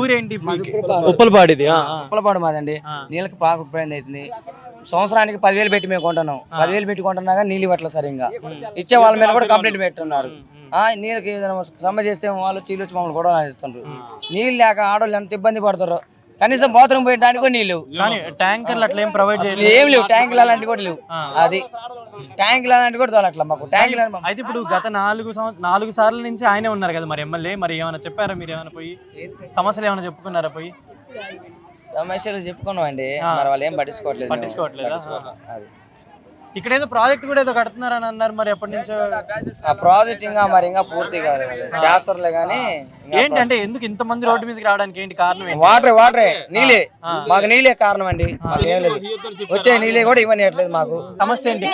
ఊరేంటి? ఉప్పలపాడిది. ఉప్పలపాడు మాదండి. నీళ్ళకి బాగా ఇబ్బంది అవుతుంది. సంవత్సరానికి 10,000 పెట్టి మేము కొంటున్నాం. 10,000 పెట్టి కొంటున్నా కానీ నీళ్ళు ఇవ్వట్లేదు సరిగ్గా. ఇచ్చే వాళ్ళ మీద కూడా కంప్లైంట్ పెట్టున్నారు. నీళ్ళకి ఏదైనా సమ్మె చేస్తే వాళ్ళు చీలు వచ్చి మమ్మల్ని కూడా ఇస్తున్నారు. నీళ్ళు లేక ఆడవాళ్ళు ఎంత ఇబ్బంది పడతారో. కనీసం బాత్రూమ్ పోయడానికి కూడా నీళ్ళు ట్యాంకర్లు అట్లా ఏం ప్రొవైడ్ చేయలేదు. ఏం లేవు. ట్యాంకులు అలాంటివి కూడా లేవు. అది ట్యాంకులు అలాంటివి కూడా తోలట్లా మాకు. ట్యాంకులు అయితే ఇప్పుడు గత 4 సార్ల నుంచి ఆయనే ఉన్నారు కదా మరి ఎమ్మెల్యే. మరి ఏమైనా చెప్పారా మీరు? ఏమైనా పోయి సమస్యలు ఏమైనా చెప్పుకున్నారా? పోయి సమస్యలు చెప్పుకున్నాం అండి. మరి వాళ్ళు ఏం పట్టించుకోవట్లేదు. అది ఇక్కడ ఏదో ప్రాజెక్ట్ కూడా ఏదో కడుతున్నారని అన్నారు. మరి ఎప్పటి నుంచో ఆ ప్రాజెక్ట్ ఇంకా పూర్తి కాదు. చేస్తారులే కానీ ఏంటంటే ఎందుకు ఇంతమంది రోడ్డు మీదకి రావడానికి ఏంటి కారణం? వాటరే నీళ్ళే. మాకు నీళ్ళే కారణం అండి. మాకు ఏం లేదు. వచ్చే నీళ్ళే కూడా ఇవ్వనియట్లేదు. మాకు సమస్య ఏంటి?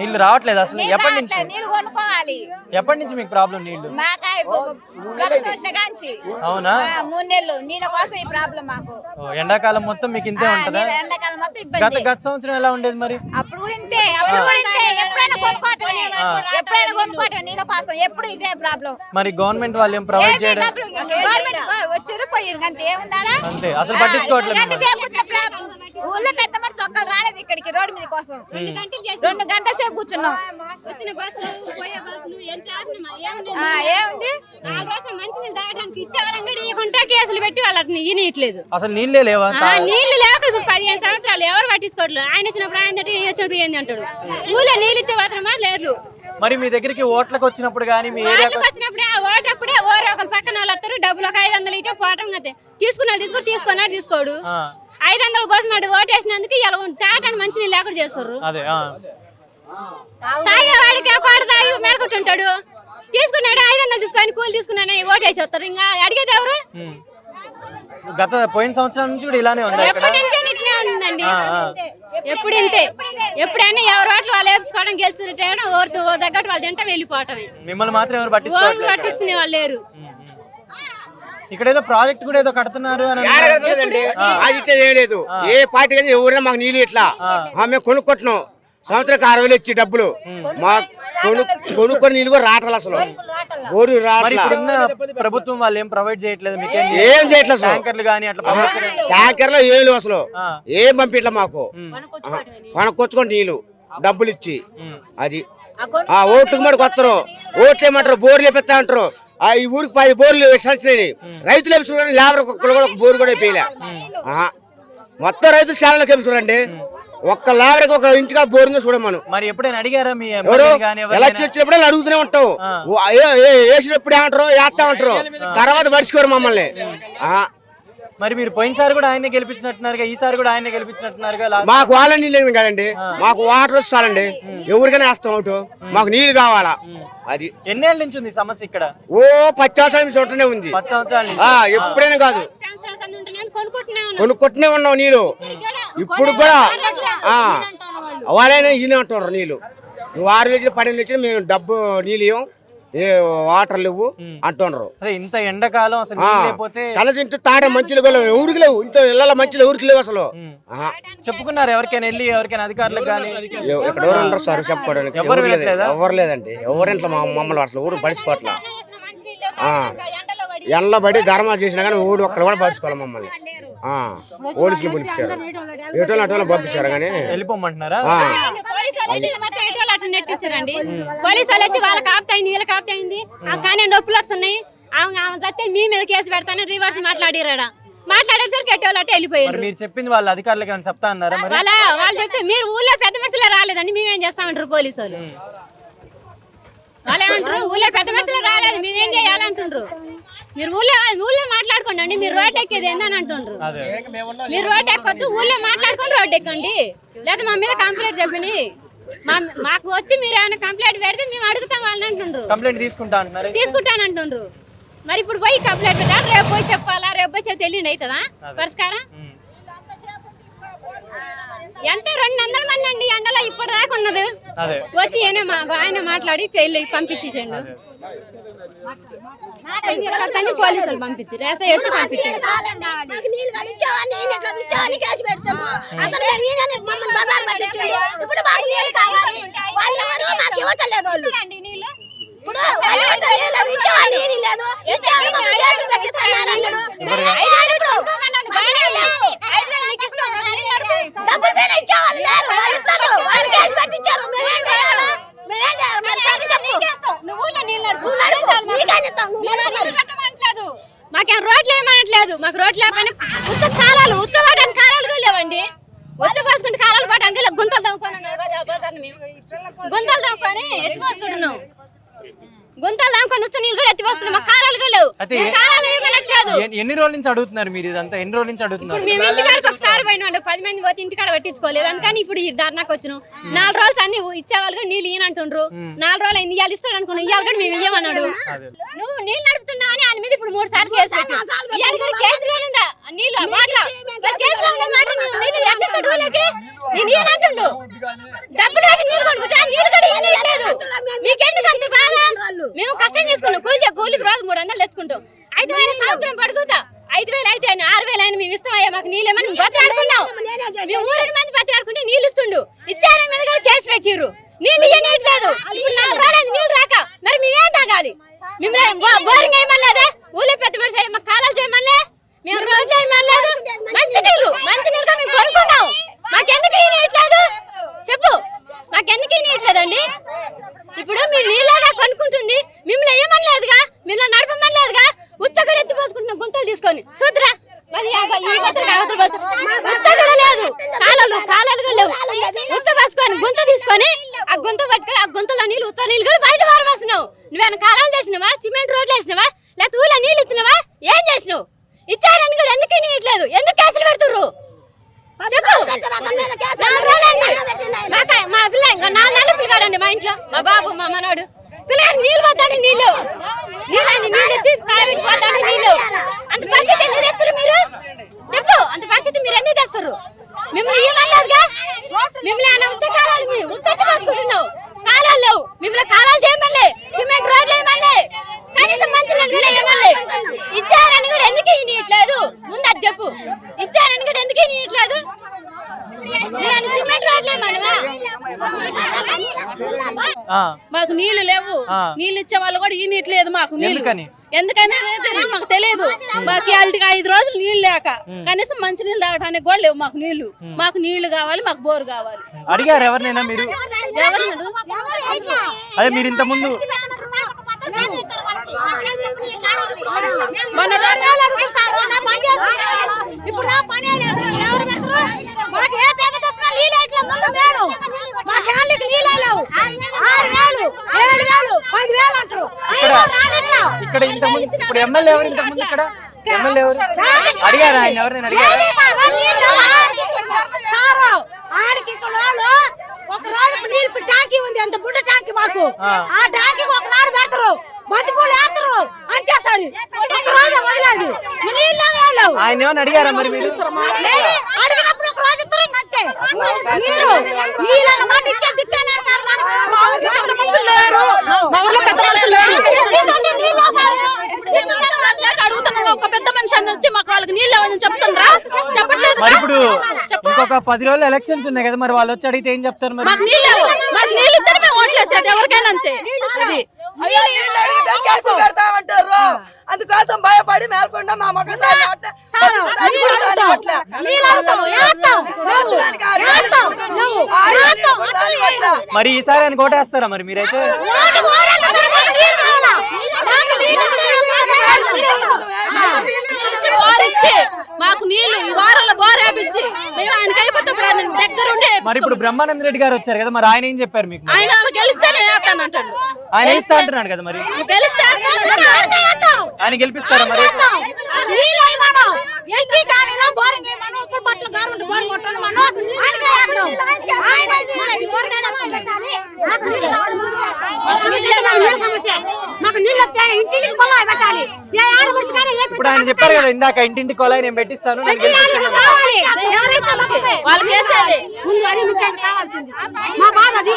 నీళ్లు రావట్లేదు అసలు. ఎప్పటి నుంచి మీకు ప్రాబ్లం? నీళ్లు అవునా? 3 నెలలు నీళ్ళ కోసం ఈ ప్రాబ్లం మాకు. ఎండాకాలం మొత్తం మీకు ఇంతే ఉంటుందా? గత సంవత్సరం ఎలా ఉండేది మరి? అప్పుడు కూడా ఇంతే. ఎప్పుడైనా కొనుక్కోవటం నీళ్ళ కోసం. ఎప్పుడు ఇదే ప్రాబ్లం. మరి గవర్నమెంట్ వాళ్ళు ఏం ప్రొవైడ్ చేయడం? గవర్నమెంట్ వచ్చారు పోయారు అంతే. ఏముందా అంతే. అసలు పట్టించుకోవట్లేదు. ఊళ్ళో పెద్ద మనుషులు ఒక్కరు రాలేదు ఇక్కడికి రోడ్డు మీద కోసం. 2 గంటల సేపు కూర్చున్నాం. ఏముంది కేసులు పెట్టి వాళ్ళని ఈయనట్లేదు. అసలు నీళ్ళే లేవా? నీళ్లు లేక 15 సంవత్సరాలు ఎవరు పట్టించుకోవట్లేదు. ఆయన వచ్చినప్పుడు ఆయన వచ్చినప్పుడు ఏంది అంటాడు. ఊళ్ళో నీళ్ళు ఇచ్చే మాత్రమా లేరు. మరి మీ దగ్గరికి ఓట్లకు వచ్చినప్పుడు కానీ మీ ఏరియాకి వచ్చినప్పుడే ఓటప్పుడే ఒకరు పక్కన వాళ్ళు వస్తారు. డబ్బులు ఒక 500 ఇచ్చే పోవటం కదా. తీసుకున్నాడు తీసుకోడు. 500 కోసం ఓటేసినందుకు ఇలా తాటాన్ని మంచి నీళ్ళు లేకుండా చేస్తారు. తాగేవాడికి తాగి మేరకొట్టుంటాడు. తీసుకున్నాడు 500 తీసుకొని కూలి తీసుకున్నాను ఓటేసి వస్తారు. ఇంకా అడిగేది ఎవరు? గత పోయిన సంవత్సరం నుంచి కూడా ఇలానే ఉంది. ఉందండి. ఎప్పుడు ఇంతే. ఎప్పుడైనా ఎవరు వాటి వాళ్ళు వేపించుకోవడం గెలిచిన ఓటు తగ్గట్టు వాళ్ళు తింటే వెళ్ళిపోవటమే. మిమ్మల్ని మాత్రం ఎవరు పట్టించుకునే వాళ్ళు లేరు. ఇక్కడ ఏదో ప్రాజెక్ట్ కూడా ఏదో కడుతున్నారు అని లేదు. ఏ పార్టీ కానీ ఎవరైనా మాకు నీళ్ళు ఇట్లా మేము కొనుక్కుంటున్నాం. సంవత్సరానికి 60,000 ఇచ్చి డబ్బులు మాకు కొనుక్కొని నీళ్ళు కూడా రావట్లేదు. అసలు ఊరు ప్రభుత్వం వాళ్ళు ఏం ప్రొవైడ్ చేయట్లేదు. ఏం చేయట్లేదు. ట్యాంకర్లు కానీ అట్లా ట్యాంకర్లో ఏం లేవు. అసలు ఏం పంపిట్లా మాకు. కొనుక్కొచ్చుకొని నీళ్ళు డబ్బులు ఇచ్చి. అది ఓట్లకు మటుకు వస్తారు. ఓట్లు ఏమంటారు? బోర్లు వేపిస్తా అంటారు. ఈ ఊరికి 10 బోర్లు వచ్చినాయి. రైతులు వేపించుకోండి. లేబర్ ఒక్కరు కూడా బోరు కూడా వేయలే. మొత్తం రైతులు చాలా వేపించుకోరండి. ఒక్క లేబర్కి ఒక ఇంటికా బోరింగ్ చూడమను. మరి ఎప్పుడైనా అడిగారా? ఎలక్షన్ వచ్చినప్పుడే అడుగుతూనే ఉంటావు. వేసినప్పుడు ఏమంటారు? వేస్తా ఉంటారు. తర్వాత పడుచుకోరు మమ్మల్ని. మరి మీరు పోయినసారి కూడా ఆయన గెలిపించినట్టున్నారు. ఈసారి కూడా ఆయన గెలిపించినట్టున్నారు. మాకు వాళ్ళ నీళ్ళు లేదు కదండి. మాకు వాటర్ వస్తాలండి. ఎవరికైనా వేస్తాం ఒకటి. మాకు నీళ్ళు కావాలా. అది ఎన్నేళ్ళ నుంచి ఉంది సమస్య ఇక్కడ? 10 సంవత్సరాల నుంచి ఉంటూనే ఉంది. 10 సంవత్సరాలు ఎప్పుడైనా కాదు. కొనుక్కుంటూనే ఉన్నాం నీళ్ళు. ఇప్పుడు కూడా వాళ్ళైనా ఈయన అంటున్నారు నీళ్ళు. నువ్వు 6 వేలు 12 వేలు మేము డబ్బు నీళ్ళు ఇవ్వం. వాటర్ లేవు అంటున్నారు. ఇంత ఎండాకాలం కలసింటే తాడే మంచిలు ఊరికి లేవు. ఇంట్లో ఇళ్ళ మంచిలు ఊరికి లేవు అసలు. చెప్పుకున్నారు ఎవరికైనా వెళ్ళి ఎవరికైనా అధికారులకు కానీ? ఇక్కడ ఎవరు ఉండరు సార్ చెప్పుకోవడానికి. ఎవరు లేదండి. ఎవరింట్లో మమ్మల్ని అసలు ఊరు పడిచిపోట్ల. ఎండలో పడి ధర్మా చేసినా కానీ ఊరు ఒక్కరు కూడా పడుచుకోవాలి మమ్మల్ని. పోలీసులు పిలిపించారు. ఎటువంటి అటువంటి పంపించారు కానీ వెళ్ళిపోమంటున్నారా? నెట్టించారండి. పోలీసు వాళ్ళు వచ్చి వాళ్ళకి ఆపుతాయింది వీళ్ళకి ఆపుతాయింది. కానీ నొప్పులు వస్తున్నాయి. చస్తే మీ మీద కేసు పెడతాను రివర్స్ మాట్లాడేసరికి ఎట్టేవాళ్ళు అట్టే వెళ్ళిపోయారు. మీరు చెప్పింది వాళ్ళ అధికారులకు ఏమైనా చెప్తా అన్నారా? వాళ్ళు చెప్తే మీరు ఊళ్ళో పెద్ద మనుషులే రాలేదండి మేమేం చేస్తామంటారు పోలీసు వాళ్ళు. వాళ్ళు ఏమంటారు? ఊళ్ళో పెద్ద మనుషులే రాలేదు మేమేం చేయాలంటుండ్రు. మీరు ఊళ్ళో మాట్లాడుకోండి అండి. మీరు రోడ్ ఎక్కేది ఏందని అంటుండ్రు. మీరు రోడ్ ఎక్కొద్దు. ఊళ్ళో మాట్లాడుకొని రోడ్ ఎక్కండి. లేదా మా మీద కంప్లైంట్ చెప్పని మాకు వచ్చి మీరు ఏమైనా కంప్లైంట్ పెడితే మేము అడుగుతాం వాళ్ళని అంటుండ్రు. కంప్లైంట్ తీసుకుంటానంటుండ్రు. మరి ఇప్పుడు పోయి కంప్లైంట్ పెట్టాలి. రేపు పోయి చెప్పాలా? రేపు పోయి తెలియండి అవుతుందా పరిష్కారం? ఎంత 200 మంది అండి ఎండలో ఇప్పటిదాకా ఉన్నది. వచ్చి ఆయన మాట్లాడి జైలు పంపించేయండు. పోలీసులు పంపించారు. ఎస్ఐ వచ్చి పంపించారు. మాకేం రోడ్లు ఏమనట్లేదు. మాకు రోడ్లు లేకపోయినా ఉచ్చవాడానికి కాలాలు కూడా లేవండి. వచ్చి పోసుకుంటే కాలాలు పడడానికి గుంతలు తవ్వుకొని గుంతలు తవ్వుకొని ఎత్తి పోసుకుంటున్నాం. గుంతలు తవ్వుకొని వచ్చి నీళ్ళు కూడా ఎత్తి పోసుకున్నాం. మాకు కాలాలు కూడా లేవు. కాలాలు ఏమనట్లేదు. ఎన్ని రోజుల నుంచి అడుగుతున్నారు మీరు ఇదంతా? ఎన్ని రోజుల నుంచి అడుగుతున్నారు? మేము ఇంటికాడికి ఒకసారి పోయినాడు 10 మంది పోతే ఇంటికాడ పట్టించుకోలేదు. అందుకని ఇప్పుడు ఈ ధర్నాకు వచ్చినాం. 4 రోజులు అన్ని ఇచ్చేవాళ్ళు కూడా నీళ్ళు ఇయ్యనంటుండ్రు. 4 రోజులు అయింది ఇవాళ ఇస్తాడు అనుకున్నాం. ఇవాళ కూడా మేము ఇయ్యమన్నాడు. నువ్వు నీళ్ళు నడుపుతున్నావు అని ఆయన మీద ఇప్పుడు 3 సార్లు కేసు పెట్టావు. ఇవాళ కూడా కేసులో ఉందా నీళ్ళు కేసులో ఉన్న మాట నీళ్ళు ఎట్టిస్తాడు వాళ్ళకి? నేను ఇయ్యనంటుండు. డబ్బులు పెట్టి నీళ్ళు కొనుక్కుంటా నీళ్ళు కూడా ఇయ్యలేదు. మీకెందుకు అంత బాధ? మేము కష్టం చేసుకున్నాం. కూలికి రోజు 300 తెచ్చుకుంటాం. 5,000 సంవత్సరం పడుకుతా 5,000 అయితే 6,000 అయినా మేము ఇస్తామయ్యా మాకు నీళ్ళేమని బతిలాడుకున్నాం. మేము 3 మంది బతిలాడుకుంటే నీళ్ళు ఇస్తుండు. ఇచ్చార మీద కూడా కేసు పెట్టిర్రు. నీళ్ళు ఇయ్యట్లేదు. ఇప్పుడు 4 రోజులు నీళ్ళు రాక మరి మేమేం తాగాలి? మేము బోరింగ్ వేయమనలేదే. ఊళ్ళో పెద్ద మనిషి మాకు కాలాలు చేయమనలే. మేము రోడ్లు వేయమనలేదు. మంచి నీళ్ళు మేము కొనుక్కున్నాం. మాకెందుకు ఇయ్యట్లేదు చెప్పు? మాకెందుకు ఇయ్యట్లేదండి? ఇప్పుడు మేము నీళ్ళగా కొనుక్కుంటుంది మిమ్మల్ని వేయమనలేదుగా, మిమ్మల్ని నడపమనలేదుగా. ఉచ్చగడ ఎత్తి పోసుకుంటున్నాం గుంతలు తీసుకొని చూద్దురా. లేదు కాలాలు లేవు. ఉచ్చ పోసుకొని గుంత తీసుకొని ఆ గుంత పట్టుకొని ఆ గుంతలో నీళ్ళు ఉచ్చ నీళ్ళు కూడా బయట పారవేసినావు. నువ్వేమైనా కాలాలు చేసినావా? సిమెంట్ రోడ్లు వేసినావా? లేకపోతే ఊళ్ళో నీళ్ళు ఇచ్చినావా? ఏం చేసినావు? ఇచ్చారని కూడా ఎందుకు ఇయ్యట్లేదు? ఎందుకు కేసులు పెడుతుర్రు చెప్పు? మా పిల్ల ఇంకా 4 నెలల పిల్లగాడండి మా ఇంట్లో. మా బాబు మా మనవాడు పిల్లగాడికి నీళ్ళు పోతాడు. నీళ్ళు ఇచ్చి కాయబెట్టి పోతాడు. నీళ్ళు అంత పరిస్థితి ఎందుకు తెస్తారు మీరు చెప్పు? అంత పరిస్థితి మీరు ఎందుకు తెస్తారు? మిమ్మల్ని ఇవ్వలేదుగా. మిమ్మల్ని ఉత్తెత్తి పోసుకుంటున్నావు. కాలాలు లేవు. మిమ్మల్ని కాలాలు చేయమలే. సిమెంట్ రోడ్లు వేయమలే. కనీసం మంచి నీళ్ళు కూడా ఇవ్వమలే. ఇచ్చారని కూడా ఎందుకు ఇవ్వట్లేదు? ముందు అది చెప్పు. ఇచ్చారని కూడా ఎందుకు ఇవ్వట్లేదు? సిమెంట్ రోడ్లు ఏమన్నా మాకు నీళ్లు లేవు. నీళ్ళు ఇచ్చే వాళ్ళు కూడా ఇవ్వట్లేదు మాకు నీళ్లు. ఎందుకని మాకు తెలియదు. మాకు 5 రోజులు నీళ్లు లేక కనీసం మంచి నీళ్ళు తాగడానికి కూడా లేవు మాకు నీళ్లు. మాకు నీళ్లు కావాలి. మాకు బోరు కావాలి. అడిగారు ఎవరినైనా మీరు? అదే మీరు ఇంత ముందు ఇక్కడ ఇంత ముందు ఇప్పుడు ఎమ్మెల్యే ఎవరు? ఇంత ముందు ఇక్కడ ఎమ్మెల్యే ఎవరు అడిగారు? ఆయన ఎవరైనా అడిగారు? ఒక రోజు నీళ్ళు టాంకీ ఉంది. అంత బుడ్డ టాంకీ మాకు. ఆ టాంకీ ఒక నాడు పెడతారు. బతుకులు వేస్తారు అంతే. సరే ఒక రోజు వదలేదు. ఆయన ఏమని అడిగారా మరి మీరు? అడిగినప్పుడు ఒక రోజు ఇద్దరు అంతే. నీళ్ళు అన్నమాట ఇచ్చే దిక్కలే సార్. మనుషులు లేరు. మా ఊళ్ళో పెద్ద మనుషులు లేరు. అడుగుతున్నాం. ఒక పెద్ద మనిషి అని వచ్చి మాకు వాళ్ళకి నీళ్ళు లేవని చెప్తుండ్రా? చెప్పట్లేదు. మరి ఇప్పుడు ఇంకొక 10 రోజులు ఎలక్షన్స్ ఉన్నాయి కదా, మరి వాళ్ళు వచ్చి అడిగితే ఏం చెప్తారు? మరి మాకు నీళ్ళు లేవు. మాకు నీళ్ళు ఇద్దరు మేము ఓట్లేసేది ఎవరికైనా అంతే. పెడతామంటారు. అందుకోసం భయపడి మేల్కొండ మా మగ మరి ఈసారి ఆయన కోటేస్తారా మరి మీరైతే? మాకు నీళ్లు ఈ వారంలో బోర్ వేపించి మేము ఆయనకి అయిపోతాం దగ్గరుండి. మరి ఇప్పుడు బ్రహ్మానంద రెడ్డి గారు వచ్చారు కదా, మరి ఆయన ఏం చెప్పారు మీకు? ఆయన గెలిస్తేనే వేస్తానంటాడు. ఆయన ఇస్తా అంటున్నాడు కదా, మరి గెలిస్తే ఆయన గెలిపిస్తారా మరి? ఇప్పుడు ఆయన చెప్పారు కదా ఇందాక, ఇంటింటి కొలాయి నేను పెట్టిస్తాను, నేను గెలిపిస్తాను. ముందు అది ముఖ్యం కావాల్సింది. మా బాధ అది.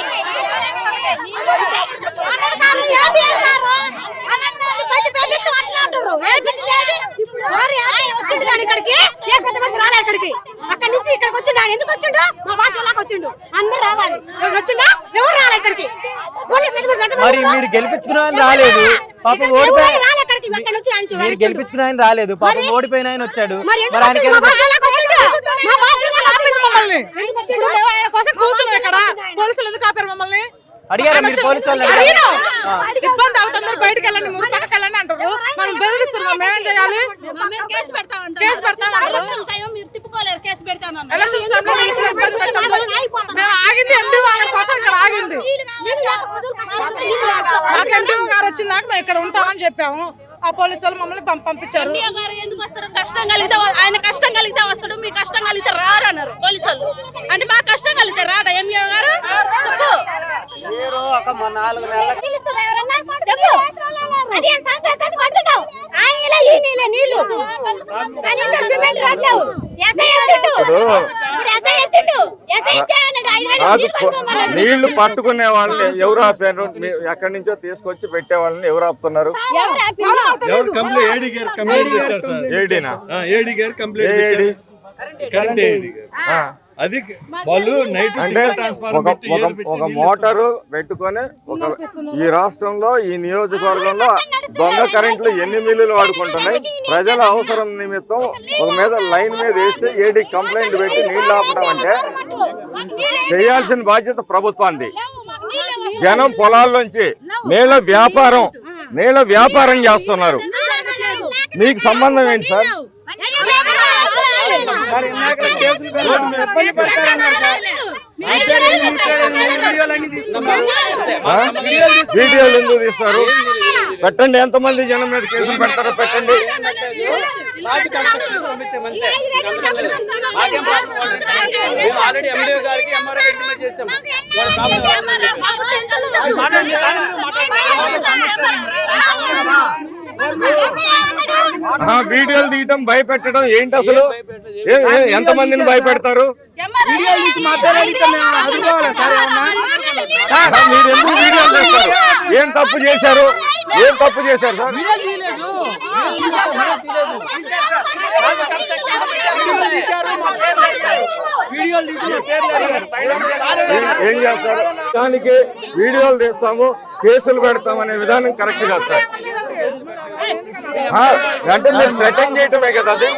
ఇక్కడికి అక్కడి నుంచి ఇక్కడికి వచ్చిండు. ఆయన ఎందుకు వచ్చిండు? మా బాధ్యతలాగా వచ్చిండు. అందరు రావాలి. వచ్చిండా? ఎవరు రాలే ఇక్కడికి. మరి మీరు గెలిపించుకున్న ఆయన రాలేదు పాపం, ఓడిపోయి మీరు గెలిపించుకున్న ఆయన రాలేదు పాపం, ఓడిపోయిన ఆయన వచ్చాడు. పోలీసులు ఎందుకు ఆపారు మమ్మల్ని? అడిగారా మీరు? పోలీసు వాళ్ళు ఇబ్బంది అవుతుంది, బయటకు వెళ్ళండి, పక్కకి వెళ్ళండి అంటారు, మనం బెదిరిస్తున్నాం, మేమేం చేయాలి? కేసు పెడతామంటారు. మీరు తిప్పుకోలేరు, కేసు పెడతామన్నారు. ఎలక్షన్స్ టైంలో మేము ఆగింది ఎంపీఓ గారి కోసం, ఇక్కడ ఆగింది. మాకు ఎంపీఓ గారు వచ్చిందాక మేము ఇక్కడ ఉంటామని చెప్పాము. ఆ పోలీసు వాళ్ళు మమ్మల్ని పంపించారు. ఎందుకు వస్తారు? కష్టం కలిగితే ఆయన కష్టం కలిగితే వస్తాడు, మీ కష్టం కలిగితే రారు అన్నారు పోలీసు వాళ్ళు. అంటే మా కష్టం కలిగితే రాడా ఎంపీఓ గారు? చెప్పు. నీళ్లు పట్టుకునే వాళ్ళని ఎవరు ఆపారు? ఎక్కడి నుంచో తీసుకొచ్చి పెట్టే వాళ్ళని ఎవరు ఆపుతున్నారు? ఏడీనా? అది వాళ్ళు నైట్ అంటే ఒక మోటారు పెట్టుకొని ఈ రాష్ట్రంలో ఈ నియోజకవర్గంలో దొంగ కరెంట్లు ఎన్ని మిల్లులు వాడుకుంటున్నాయి. ప్రజల అవసరం నిమిత్తం ఒక మీద లైన్ మీద వేసి ఏడీ కంప్లైంట్ పెట్టి నీళ్లు ఆపడం అంటే చేయాల్సిన బాధ్యత ప్రభుత్వానికి. జనం పొలాల్లోంచి నీళ్ళ వ్యాపారం చేస్తున్నారు. మీకు సంబంధం ఏంటి సార్? వీడియోలు ఎందుకు తీస్తారు? పెట్టండి, ఎంతమంది జనం మీద కేసులు పెడతారో పెట్టండి. వీడియోలు తీయటం, భయపెట్టడం ఏంటి అసలు? ఎంతమందిని భయపెడతారు? మీరు ఎందుకు వీడియోలు చేస్తారు? ఏం తప్పు చేశారు సార్? ఏం చేస్తారు? దానికి వీడియోలు తీస్తాము, కేసులు పెడతామనే విధానం కరెక్ట్ కాదు సార్. అంటే మీరు థ్రెటన్ చేయటమే కదా అది.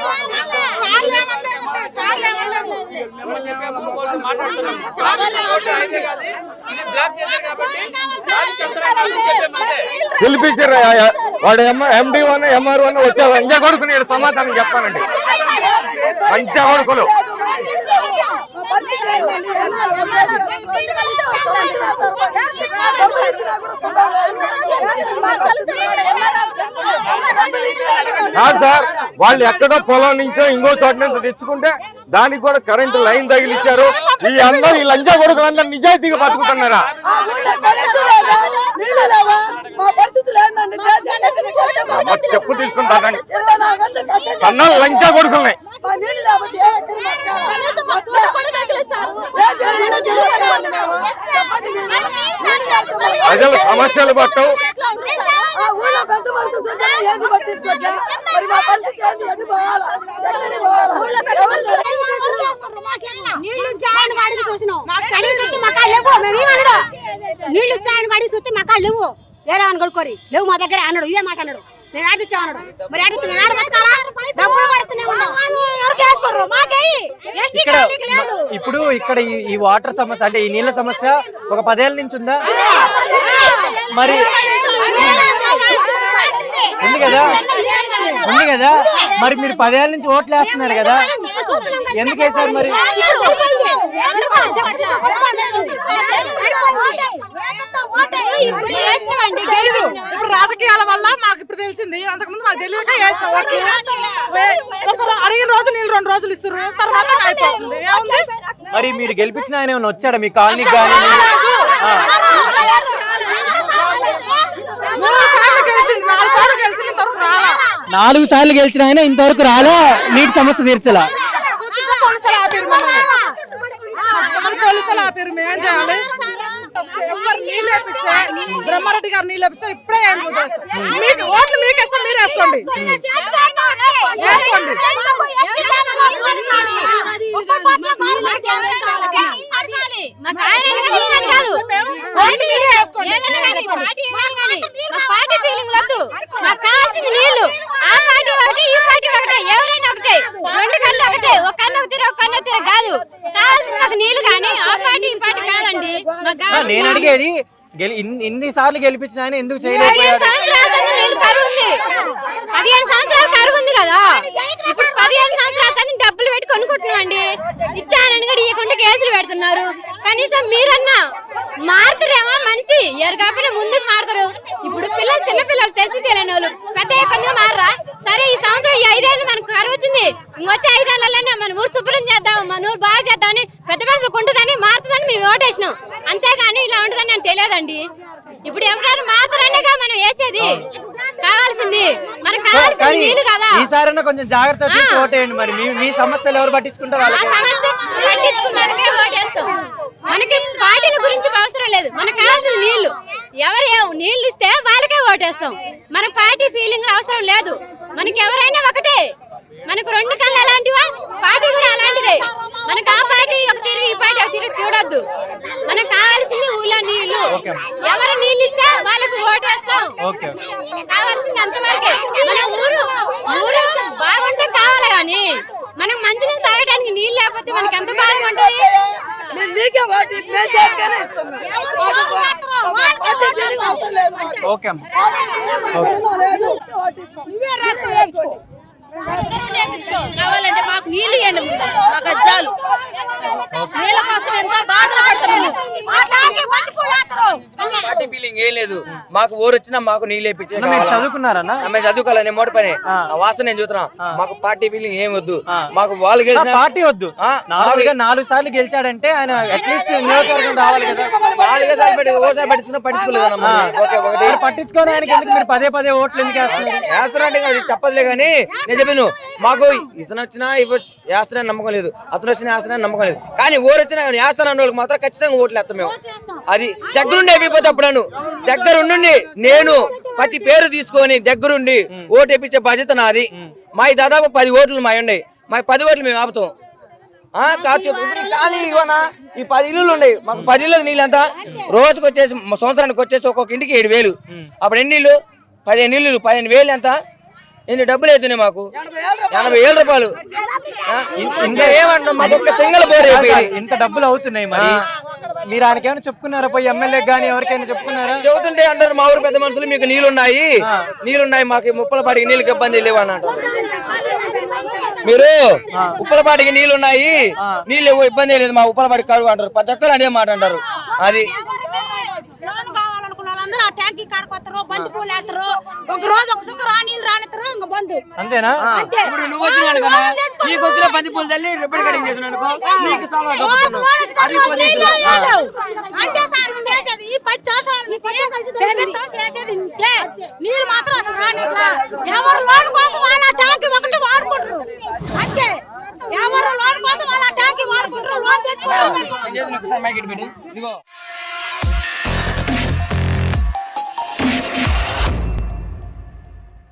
పిలిపించారు వాడు MD1 MR1 వచ్చే లంచా కొడుకు. నేను సమాధానం చెప్పానండి. లంచా కొడుకులు కాదు సార్, వాళ్ళు ఎక్కడో పొలం నుంచో ఇంకో చోట నుంచి తెచ్చుకుంటే దానికి కూడా కరెంటు లైన్ తగిలిచ్చారు. ఈ అందరూ ఈ లంచా కొడుకులందరూ నిజాయితీగా బతుకుతున్నారా? చెప్పు తీసుకుంటానండి. కన్నాలు లంచా కొడుకున్నాయి. ప్రజల సమస్యలు పట్టవు. నీళ్లు చాయని వాడికి చూసినావు, నీళ్లు చాయని వాడికి చూస్తే మాకు లేవు. వేరే అని కొడుకోరి లేవు మా దగ్గర అన్నాడు. ఇదే మాట అన్నాడు. మేము ఆడిచ్చా అన్నాడు. మరి ఆడితే మేము ఆడబెట్టాలా? డబ్బులు పడుతున్నాయి. ఇప్పుడు ఇక్కడ ఈ వాటర్ సమస్య అంటే ఈ నీళ్ళ సమస్య ఒక 10 ఏళ్ల నుంచి ఉందా? మరి ఉంది కదా. మరి మీరు 10 ఏళ్ల నుంచి ఓట్లు వేస్తున్నారు కదా, ఎందుకు వేసారు మరి? ఇప్పుడు రాజకీయాల వల్ల మాకు ఇప్పుడు తెలిసింది. అంతకుముందు మాకు తెలియక వేసిన ఓట్లు. అడిగిన రోజు నీళ్ళు 2 రోజులు ఇస్తారు, తర్వాత అయిపోతుంది. మరి మీరు గెలిపించిన ఆయన ఏమైనా వచ్చాడా మీ కాలనీకి? కానీ 4 సార్లు గెలిచిన ఆయన ఇంతవరకు రాలా, నీటి సమస్య తీర్చలా. పోలీసులు ఆపారు, మేమేం చేయాలి? నీళ్ళు వేపిస్తే బ్రహ్మారెడ్డి గారు నీళ్ళు వేపిస్తే ఇప్పుడే మీకు ఓట్లు మీకేస్తే మీరు వేసుకోండి. నీళ్లు ఆ పార్టీ ఒకటి ఈ పార్టీ ఒకటే, ఎవరైనా ఒకటే, 2 కళ్ళు ఒకటే. ఒక కన్ను తీర ఒక కన్ను తీర కాదు. కావాల్సిన మాకు నీళ్లు కానీ ఆ పార్టీ ఈ పార్టీ కాదండి. నేను అడిగేది ఇన్ని సార్లు గెలిపించిన ఆయన ఎందుకు 15 చేయలేకపోయాడు? సంవత్సరాల నీళ్ళు కరువు ఉంది. 15 సంవత్సరాలు కరువు ఉంది కదా. ఇప్పుడు 15 సంవత్సరాల నుంచి డబ్బులు పెట్టి కొనుక్కుంటున్నామండి. ఇచ్చానని కూడా ఇవ్వకుండా కేసులు పెడుతున్నారు. కనీసం మీరన్నా మారుతారేమో మనిషి ఎవరు కాకపోయినా ముందుకు మారుతారు. ఇప్పుడు పిల్లలు చిన్న పిల్లలు తెలిసి తెలియని వాళ్ళు పెద్ద కొంచెం మారరా. సరే ఈ సంవత్సరం ఈ 5 ఏళ్ళు మనకు కరువు వచ్చింది. ఇంకొచ్చే 5 ఏళ్ళలోనే మన ఊరు శుభ్రం చేద్దాం, మన ఊరు బాగా చేద్దామని పెద్ద భాషలు కొంటుందని మారుతుందని మేము ఓటేసినాం. అంతేగాని ఇలా ఉంటుందని నాకు తెలియదండి. ఇప్పుడు ఎవరైనా మాత్రమేగా మనం వేసేది. కావాల్సింది మనకు కావాల్సింది నీళ్లు కదా. ఈసారైనా కొంచెం జాగ్రత్త తీసి ఓటేయండి. మరి మీ సమస్యలు ఎవరు పట్టించుకుంటారు? ఆ సమస్య పట్టించుకున్నారనే ఓటేస్తాం. మనకి పార్టీల గురించి అవసరం లేదు. మనకు కావాల్సింది నీళ్లు. ఎవరు నీళ్లు ఇస్తే వాళ్ళకే ఓటేస్తాం. మన పార్టీ ఫీలింగ్ అవసరం లేదు. మనకి ఎవరైనా ఒకటే. మనకు 2 కళ్ళు అలాంటివా, పార్టీ కూడా అలాంటిదే. మనకు ఆ పార్టీ ఒక తిరిగి ఈ పార్టీ ఒక తిరిగి చూడొద్దు. మనకు కావాల్సింది ఊళ్ళో నీళ్లు. ఎవరు నీళ్ళు ఇస్తే వాళ్ళకి ఓటేస్తాం. కావాల్సింది అంతవరకే. మన ఊరు బాగుంటే కావాలి కానీ మనకు మంచినీళ్ళు తాగడానికి నీళ్ళు లేకపోతే మనకి ఎంత బాగుంటుంది. ఓకే అమ్మ. కావాలంటే మాకు నీళ్లు ఇవ్వండి. మాకు చాలు. నీళ్ళ కోసం ఎంత బాధలు పడుతున్నాము. పార్టీ ఫీలింగ్ ఏం లేదు. మాకు ఊరు వచ్చినా మాకు నీళ్ళు వేయించే మీరు చదువుకున్నారన్నా? మేము చదువుకోవాలి. నేను మోటి పని వాసన నేను చూస్తున్నా. మాకు పార్టీ ఫీలింగ్ ఏం వద్దు. మాకు వాళ్ళు గెలిచిన పార్టీ వద్దు. 4 సార్లు గెలిచాడంటే ఆయన అట్లీస్ట్ నియోజకవర్గం రావాలి కదా. 4 సార్లు పెట్టి ఓసారి పట్టించుకోలేదు. పట్టించుకోవడానికి ఎందుకు మీరు పదే ఓట్లు ఎందుకు వేస్తున్నారు? వేస్తారంటే అది చెప్పదులే కానీ నేను చెప్పాను. మాకు ఇతను వచ్చినా వేస్తానని నమ్మకం లేదు, అతను వచ్చినా వేస్తానని నమ్మకం లేదు. కానీ ఊరు వచ్చినా వేస్తానన్న వాళ్ళకి మాత్రం ఖచ్చితంగా ఓట్లు వేస్తాం మేము. అది దగ్గరుండి అయిపోతే అప్పుడను దగ్గరుండి నేను ప్రతి పేరు తీసుకొని దగ్గరుండి ఓటు వేయించే బాధ్యత నాది. మా దాదాపు 10 ఓట్లు మా ఉన్నాయి. మా 10 ఓట్లు మేము ఆపుతాం. ఈ 10 ఇల్లులు ఉన్నాయి. మాకు 10 ఇళ్ళకి నీళ్ళు ఎంత రోజుకి వచ్చేసి సంవత్సరానికి వచ్చేసి ఒక్కొక్క ఇంటికి 7,000. అప్పుడు ఎన్ని ఇల్లు? 15 ఇల్లు. 15,000 ఎంత? ఎన్ని డబ్బులు అవుతున్నాయి మాకు? 80,000 రూపాయలు. ఇంకా ఏమంటున్నాం? మాకు ఒక్క సింగల్ బోర్ అయిపోయింది. ఇంత డబ్బులు అవుతున్నాయి. మరి మీరు ఆయనకి ఏమైనా చెప్పుకున్నారా? పోయి ఎమ్మెల్యే గానీ ఎవరికైనా చెప్పుకున్నారా? చెబుతుంటే అంటారు మా ఊరు పెద్ద మనుషులు మీకు నీళ్ళున్నాయి మాకు ముప్పలపాటికి నీళ్ళకి ఇబ్బంది లేవు అని అంటారు. మీరు ఉప్పలపాటికి నీళ్ళున్నాయి, నీళ్ళు ఇబ్బంది లేదు, మా ఉప్పలపాటికి కరువు అంటారు. ప్రతి ఒక్కరు అదే మాట అంటారు. అది ఆ ట్యాంకీ కాడకొస్తారు, బంతి పూలు వేస్తారు. ఒక రోజు ఒక సుఖ నీళ్ళు రానిస్తారు, ఇంకా బంధు. అంతేనా? ఇప్పుడు నువ్వు వచ్చినాను కదా, నీకు వచ్చిన బంతి పూలు తల్లి రిబ్బన్ కటింగ్ చేస్తున్నాను నీకు అంతే సార్ చేసేది. ఈ 10 సంవత్సరాల నుంచి చేసేది ఇంతే. నీళ్ళు మాత్రం అసలు రానిట్లా. ఎవరు లోన్ కోసం వాళ్ళ ట్యాంకీ ఒకటి వాడుకుంటారు అంతే. ఎవరు లోన్ కోసం వాళ్ళ ట్యాంకీ వాడుకుంటారు. లోన్ తెచ్చుకుంటారు.